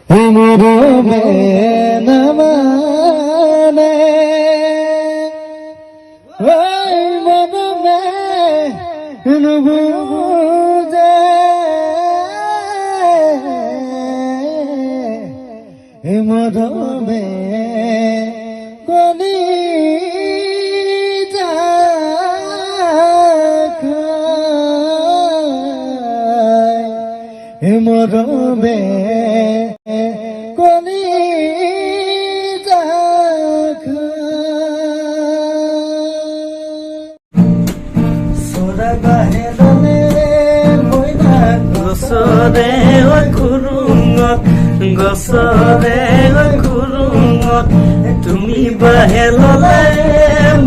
মৰমে না মানে ওই মৰমে বুঝে মৰমে কলি মৰমে কলি সোৰা গাহে দলে মইনা গছৰে খুৰুঙত গছৰে খুৰুঙত তুমি বাহে ললে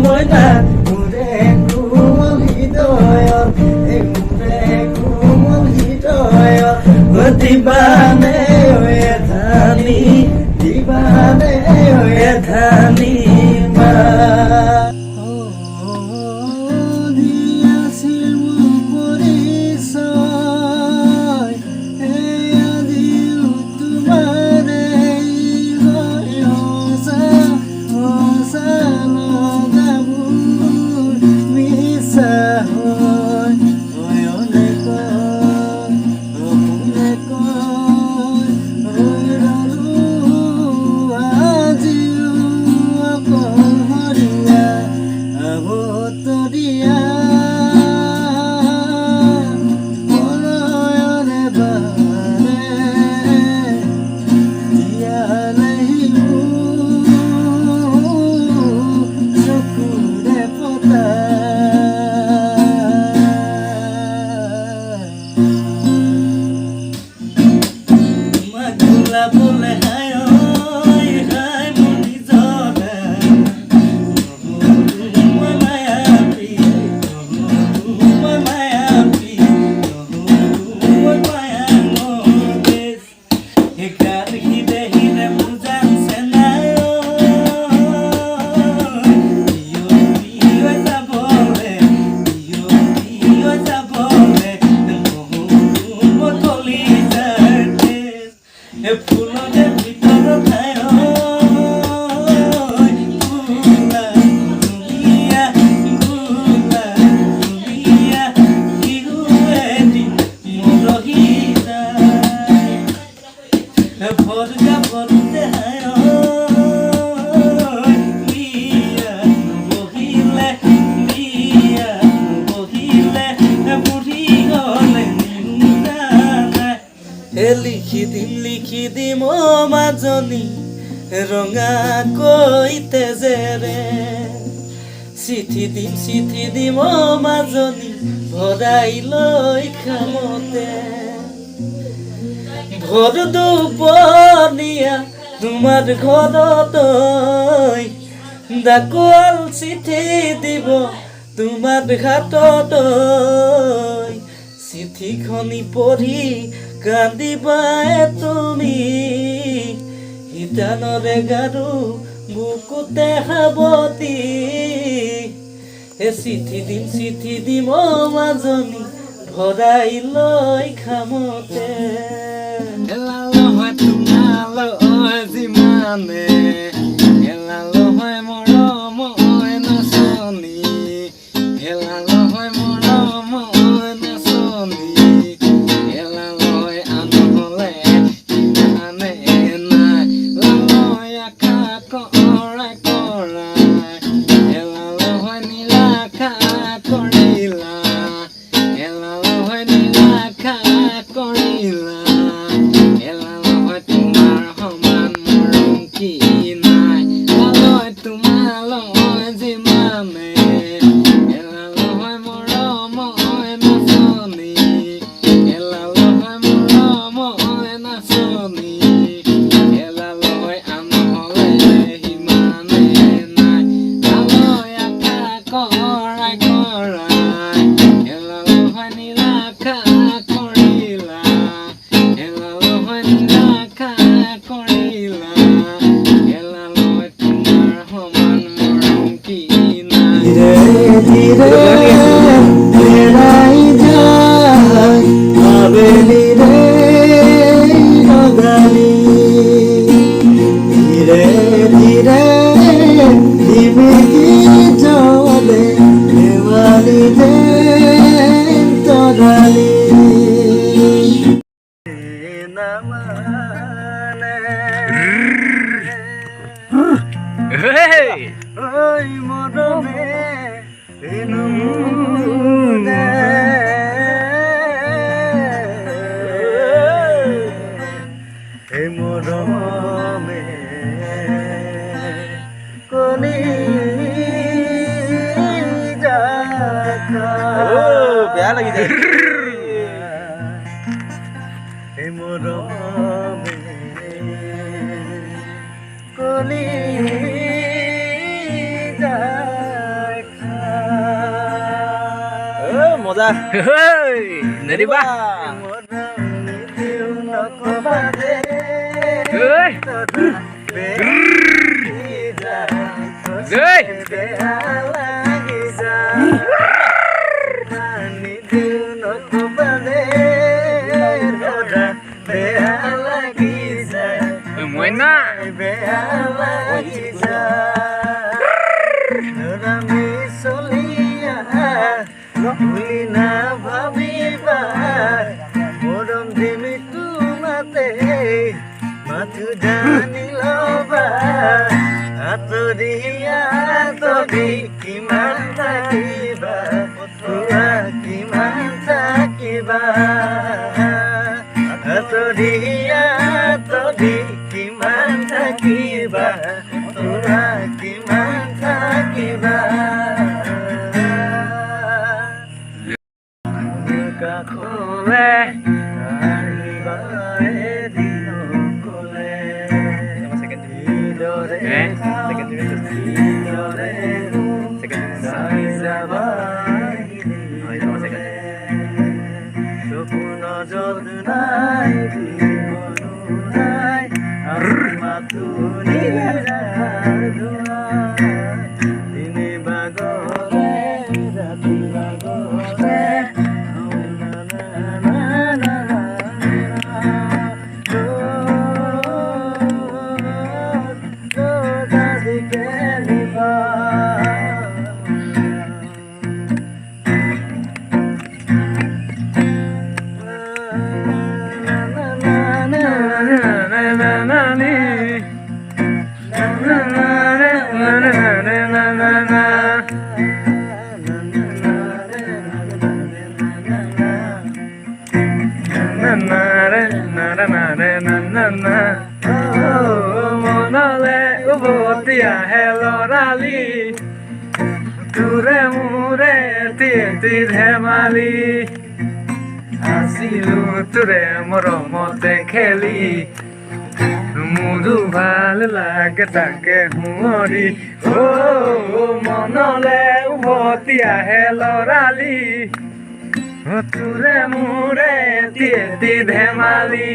মইনা মোৰে কোমল হৃদয়ত মোৰে কোমল হৃদয়ত দিবানে ধানি দিবানে ধানি মা লিখি দিম মাজনী ৰঙা কৈ তেজেৰে চিঠি দিম মাজনী ভৰাই লৈ খামতে ভৰ দুপৰীয়া তোমাৰ ঘৰত ডাকুৱাল চিঠি দিব তোমাৰ হাতত চিঠিখনি পঢ়ি কান্দিবাই তুমি হিতানৰে গাৰু বুকুতে সাৱতি চিঠি দিম মাজনী ভৰাই লৈ খামতে যিমানে মৰম নাচনী কৰিলা জানে ঐ মৰমে এনো মুনে এই মৰমে কলি বেয়া লাগি যায় এই মৰমে কলি মজা নেৰিবা মইনা ভুলি না ভাবিবা মৰম দিমি তোমাতে মাথো জানি লবা আঁতৰি আঁতৰি কিমান থাকিবা কিমান থাকিবা আঁতৰি আঁতৰি কিমান থাকিবা কিমান থাকিবা কাখলে আহিবা এদিন কলে চাই যাবা সপোন যত্নাই নাই মাথো দিনে বাগলে ৰাতি বাগলে মনলে উভতি আহে লৰালি তোৰে মোৰে তি ধেমালি আছিলো তোৰে মৰমতে খেলি মোৰো ভাল লাগে তাকে শুৱৰি মনলে উভতি আহে লৰালি তোৰে মোৰে তি ধেমালি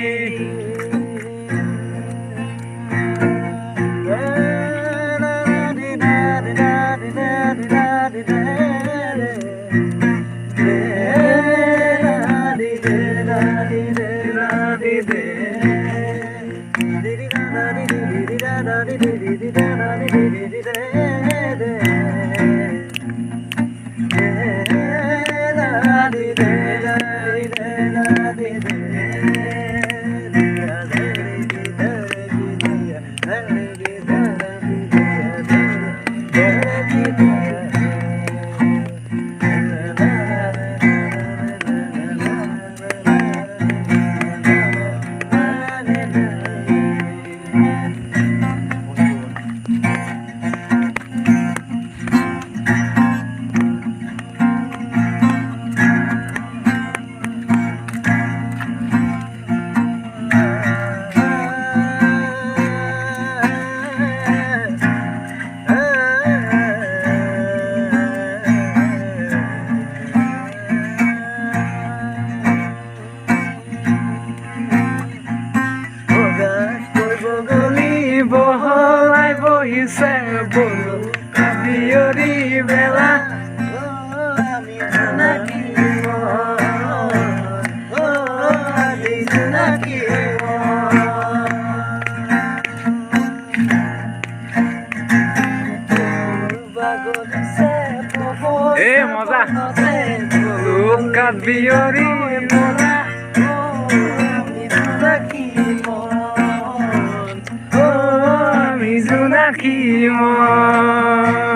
বহিছে বলো কাবিয়ৰি বেলা আমি জনাকি মজা কাবিয়ৰি বেলা আমি জনাকি জোনাকী মই